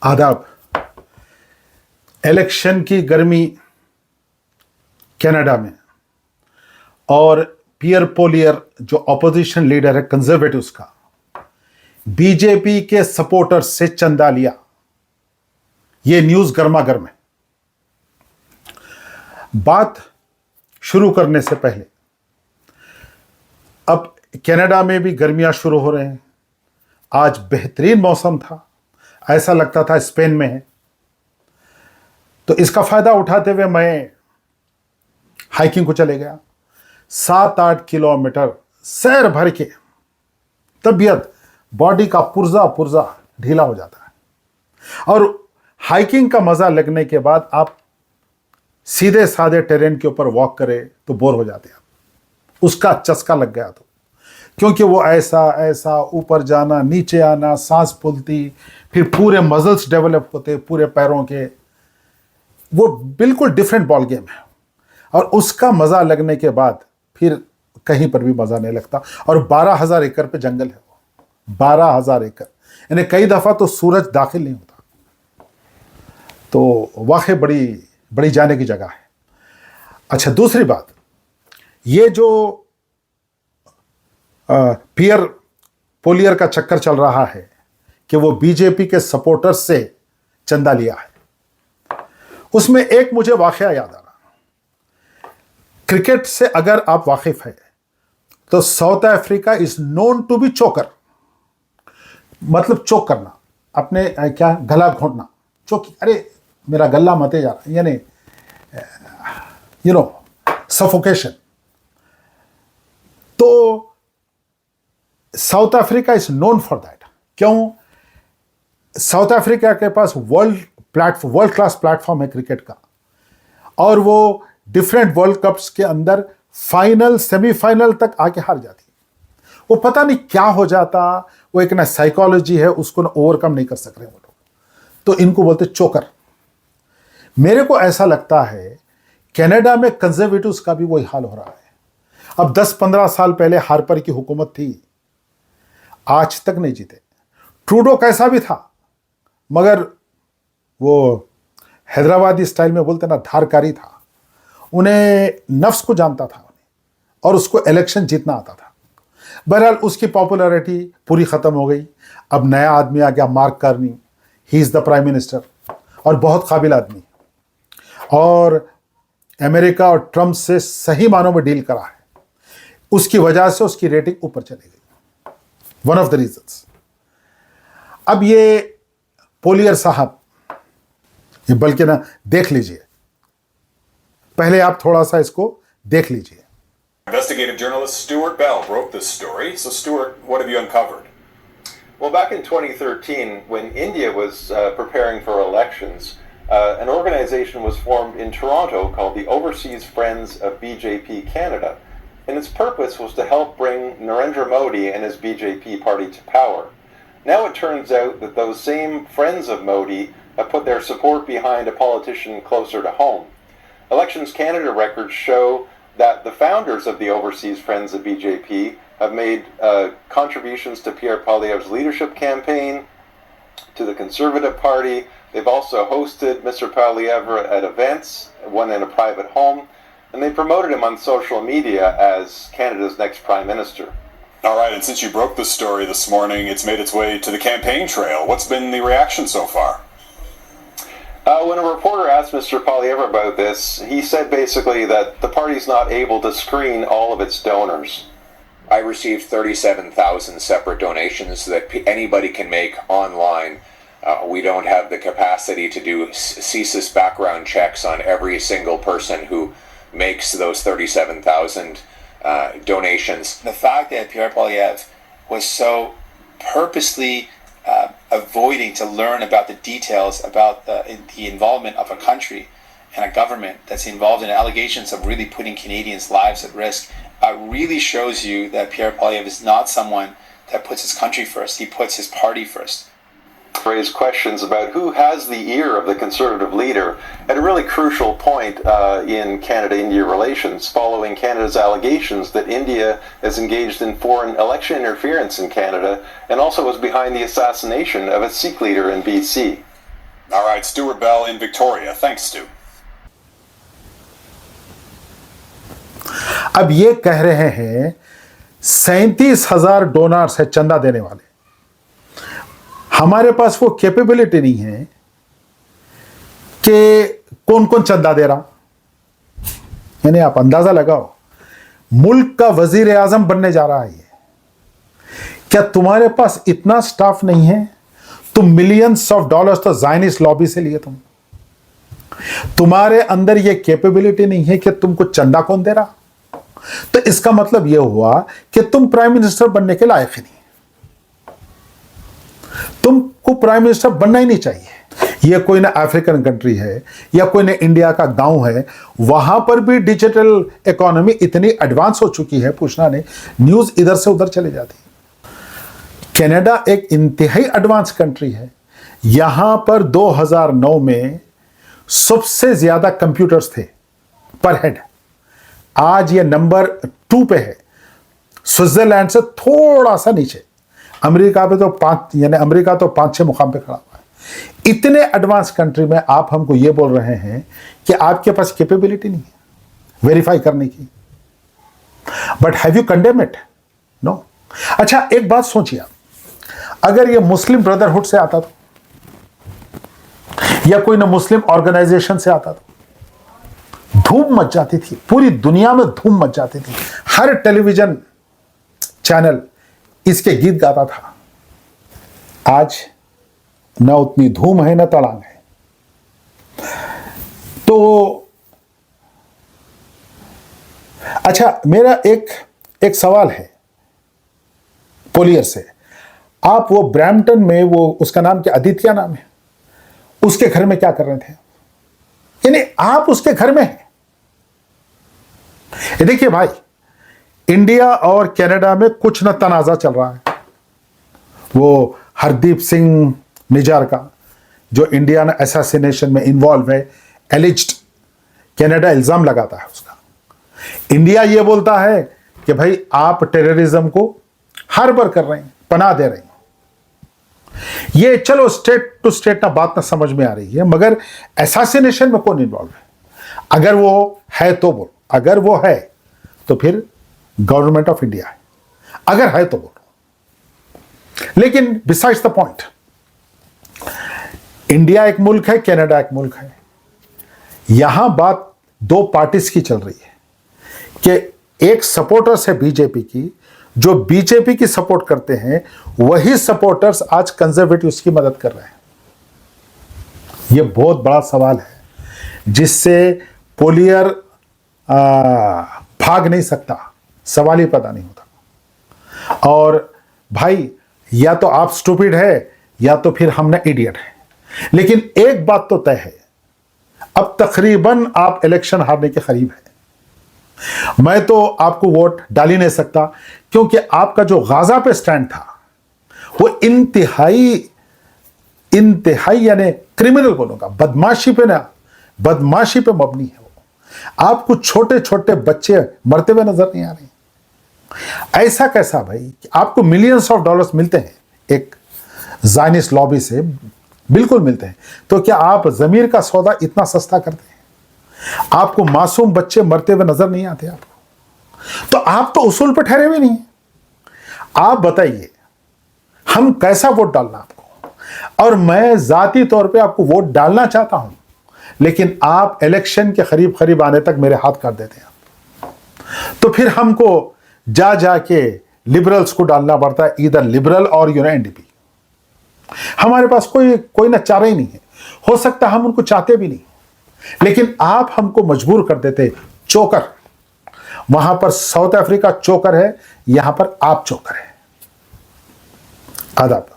आदाब। इलेक्शन की गर्मी कनाडा में और पियर पोलियर जो अपोजिशन लीडर है कंजर्वेटिव्स का बीजेपी के सपोर्टर्स से चंदा लिया, ये न्यूज गर्मा गर्म है। बात शुरू करने से पहले, अब कनाडा में भी गर्मियां शुरू हो रहे हैं। आज बेहतरीन मौसम था, ऐसा लगता था स्पेन में है। तो इसका फायदा उठाते हुए मैं हाइकिंग को चले गया। 7-8 किलोमीटर सैर भर के तबीयत, बॉडी का पुर्जा पुर्जा ढीला हो जाता है। और हाइकिंग का मजा लगने के बाद आप सीधे साधे टेरेन के ऊपर वॉक करें तो बोर हो जाते हैं। उसका चस्का लग गया, तो क्योंकि वो ऐसा ऐसा ऊपर जाना, नीचे आना, सांस फूलती, फिर पूरे मसल्स डेवलप होते पूरे पैरों के, वो बिल्कुल डिफरेंट बॉल गेम है। और उसका मजा लगने के बाद फिर कहीं पर भी मजा नहीं लगता। और 12,000 एकड़ पे जंगल है वो, 12,000 एकड़, यानी कई दफा तो सूरज दाखिल नहीं होता। तो वाकई बड़ी बड़ी जाने की जगह है। अच्छा, दूसरी बात, ये जो पियर पोलियर का चक्कर चल रहा है कि वो बीजेपी के सपोर्टर्स से चंदा लिया है, उसमें एक मुझे वाकया याद आ रहा। क्रिकेट से अगर आप वाकिफ है तो South Africa is known to be choker, मतलब चोक करना, अपने क्या गला घोटना, चोकी, अरे मेरा गला मते जा रहा, यानी सफोकेशन। तो South Africa is known for that. क्यों? साउथ अफ्रीका के पास वर्ल्ड क्लास प्लेटफॉर्म है क्रिकेट का, और वो डिफरेंट वर्ल्ड कप्स के अंदर फाइनल, सेमीफाइनल तक आके हार जाती। वो पता नहीं क्या हो जाता, वो एक ना साइकोलॉजी है, उसको ना ओवरकम नहीं कर सक रहे वो लोग, तो इनको बोलते चोकर। मेरे को ऐसा लगता है कनाडा में कंजर्वेटिव्स का भी वही हाल हो रहा है। अब 10-15 साल पहले हार्पर की हुकूमत थी, आज तक नहीं जीते। ट्रूडो कैसा भी था, मगर वो हैदराबादी स्टाइल में बोलते ना, धारकारी था। उन्हें नफ्स को जानता था उन्हें, और उसको इलेक्शन जीतना आता था। बहरहाल उसकी पॉपुलैरिटी पूरी खत्म हो गई। अब नया आदमी आ गया, mark Carney, he is the prime minister, और बहुत काबिल आदमी, और अमेरिका और ट्रंप से सही मानों में डील करा है। उसकी वजह से उसकी रेटिंग ऊपर चली गई, वन ऑफ द रीजंस। अब ये पोलियर साहब, ये बल्कि ना देख लीजिए, पहले आप थोड़ा सा इसको देख लीजिए। Investigative journalist Stuart Bell wrote this story. So Stuart, what have you uncovered? Well, back in 2013, when India was preparing for elections, an organization was formed in Toronto called the Overseas Friends of BJP Canada. And its purpose was to help bring Narendra Modi and his BJP party to power. Now it turns out that those same friends of Modi have put their support behind a politician closer to home. Elections Canada records show that the founders of the Overseas Friends of BJP have made contributions to Pierre Poilievre's leadership campaign, to the Conservative Party. They've also hosted Mr. Poilievre at events, one in a private home, and they promoted him on social media as Canada's next Prime Minister. All right, and since you broke this story this morning, it's made its way to the campaign trail. What's been the reaction so far? When a reporter asked Mr. Poilievre about this, he said basically that the party's not able to screen all of its donors. I received 37,000 separate donations that anybody can make online. We don't have the capacity to do CSIS background checks on every single person who makes those 37,000 donations. The fact that Pierre Poilievre was so purposely avoiding to learn about the details about the involvement of a country and a government that's involved in allegations of really putting Canadians' lives at risk really shows you that Pierre Poilievre is not someone that puts his country first. He puts his party first. Raised questions about who has the ear of the Conservative leader at a really crucial point in Canada-India relations, following Canada's allegations that India is engaged in foreign election interference in Canada and also was behind the assassination of its Sikh leader in BC. All right, Stuart Bell in Victoria. Thanks, Stu. अब ये कह रहे हैं 37,000 donors है चंदा देने वाले, हमारे पास वो कैपेबिलिटी नहीं है कि कौन कौन चंदा दे रहा। यानी आप अंदाजा लगाओ, मुल्क का वजीर आजम बनने जा रहा है ये। क्या तुम्हारे पास इतना स्टाफ नहीं है? तुम मिलियंस ऑफ डॉलर्स तो ज़ायनिस्ट लॉबी से लिए, तुम्हारे अंदर ये कैपेबिलिटी नहीं है कि तुमको चंदा कौन दे रहा। तो इसका मतलब यह हुआ कि तुम प्राइम मिनिस्टर बनने के लायक ही नहीं, तुमको प्राइम मिनिस्टर बनना ही नहीं चाहिए। यह कोई ना अफ्रीकन कंट्री है या कोई ना इंडिया का गांव है, वहां पर भी डिजिटल इकोनॉमी इतनी एडवांस हो चुकी है, पूछना नहीं, न्यूज इधर से उधर चले जाती है। कनाडा एक इंतहाई एडवांस कंट्री है, यहां पर 2009 में सबसे ज्यादा कंप्यूटर्स थे पर हेड, आज ये नंबर 2 पे है, स्विट्जरलैंड से थोड़ा सा नीचे। अमेरिका पे तो 5, यानी अमेरिका तो 5-6 मुकाम पे खड़ा हुआ है। इतने एडवांस कंट्री में आप हमको ये बोल रहे हैं कि आपके पास कैपेबिलिटी नहीं है वेरीफाई करने की। But have you condemn it? No. अच्छा, एक बात सोचिए, अगर ये मुस्लिम ब्रदरहुड से आता तो, या कोई ना मुस्लिम ऑर्गेनाइजेशन से आता तो धूम मच जाती थी, पूरी दुनिया में धूम मच जाती थी, हर टेलीविजन चैनल इसके गीत गाता था। आज न उतनी धूम है न तड़ांग है। तो अच्छा, मेरा एक सवाल है पोलियर से, आप वो ब्रैम्पटन में, वो उसका नाम क्या, आदित्य नाम है, उसके घर में क्या कर रहे थे? यानी आप उसके घर में हैं। ये देखिए भाई, इंडिया और कनाडा में कुछ न तनाजा चल रहा है। वो हरदीप सिंह निजार का, जो इंडियन असैसिनेशन में इन्वॉल्व है, एलिज्ड, कनाडा इल्जाम लगाता है उसका। इंडिया ये बोलता है कि भाई आप टेररिज्म को हार्बर कर रहे हैं, पनाह दे रहे हैं। ये चलो स्टेट टू स्टेट ना बात ना समझ में आ रही है, मगर असैसिनेशन में कौन इन्वॉल्व है? अगर वो है तो बोलो, अगर वो है तो फिर गवर्नमेंट ऑफ इंडिया है, अगर है तो बोलो। लेकिन बिसाइड्स द पॉइंट, इंडिया एक मुल्क है, कनाडा एक मुल्क है। यहां बात 2 पार्टीज की चल रही है कि एक सपोर्टर्स है बीजेपी की, जो बीजेपी की सपोर्ट करते हैं, वही सपोर्टर्स आज कंजर्वेटिव्स की मदद कर रहे हैं। यह बहुत बड़ा सवाल है जिससे पोलियर भाग नहीं सकता, सवाल ही पता नहीं होता। और भाई, या तो आप स्टूपिड है या तो फिर हम ना इडियट है। लेकिन एक बात तो तय है, अब तकरीबन आप इलेक्शन हारने के करीब है। मैं तो आपको वोट डाल ही नहीं सकता, क्योंकि आपका जो गाजा पे स्टैंड था वो इंतहाई यानी क्रिमिनल बोलूंगा, बदमाशी पे मबनी है। वो आपको छोटे छोटे बच्चे मरते हुए नजर नहीं आ रहे। ऐसा कैसा भाई? आपको मिलियंस ऑफ डॉलर्स मिलते हैं एक ज़ायनिस्ट लॉबी से, बिल्कुल मिलते हैं। तो क्या आप ज़मीर का सौदा इतना सस्ता करते हैं? आपको मासूम बच्चे मरते हुए नजर नहीं आते आपको? तो आप तो उसूल पर ठहरे हुए नहीं। आप बताइए, हम कैसा वोट डालना आपको? और मैं जाती तौर पे आपको वोट डालना चाहता हूं, लेकिन आप इलेक्शन के करीब आने तक मेरे हाथ काट देते हैं। तो फिर हमको जाके लिबरल्स को डालना पड़ता है, इधर लिबरल और एनडीपी। हमारे पास कोई ना चारा ही नहीं है। हो सकता हम उनको चाहते भी नहीं, लेकिन आप हमको मजबूर कर देते। चोकर, वहां पर साउथ अफ्रीका चोकर है, यहां पर आप चोकर है। आदाब।